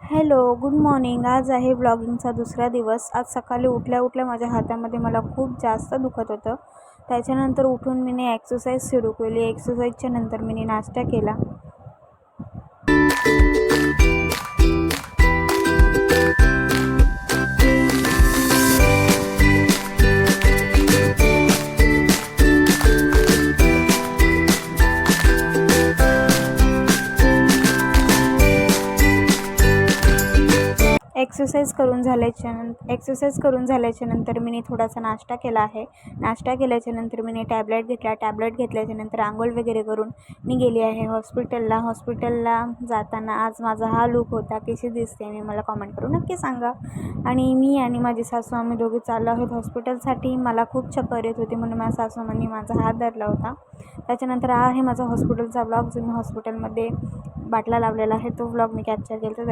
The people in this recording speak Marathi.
Hello, good morning. आज आहे व्लॉगिंगचा दुसरा दिवस. आज सकाळी उठल्या माझ्या हातामध्ये मला खूप जास्त दुखत होतं. त्याच्यानंतर उठून मी एक्सरसाइज सुरू केली. एक्सरसाइजच्या नंतर मी नाश्ता केला. एक्सरसाइज करून झाल्याच्या नंतर मी थोडासा नाश्ता केला आहे. नाश्ता केल्याच्या नंतर मी टॅबलेट घेतला. टॅबलेट घेतल्याच्या नंतर आंघोळ वगैरे करून मी गेली आहे हॉस्पिटलला जाताना आज माझा हा लूक होता. कशी दिसते मी मला कॉमेंट करून नक्की सांगा. आणि मी आणि माझी सासू आम्ही दोघे चाललो आहोत हॉस्पिटलसाठी. मला खूप चक्कर येत होती म्हणून माझ्या सासूमांनी माझा हात धरला होता. त्याच्यानंतर हा आहे माझा हॉस्पिटलचा ब्लॉग. जो मी हॉस्पिटलमध्ये बाटला लावलेला आहे तो ब्लॉग मी कॅप्चर केला.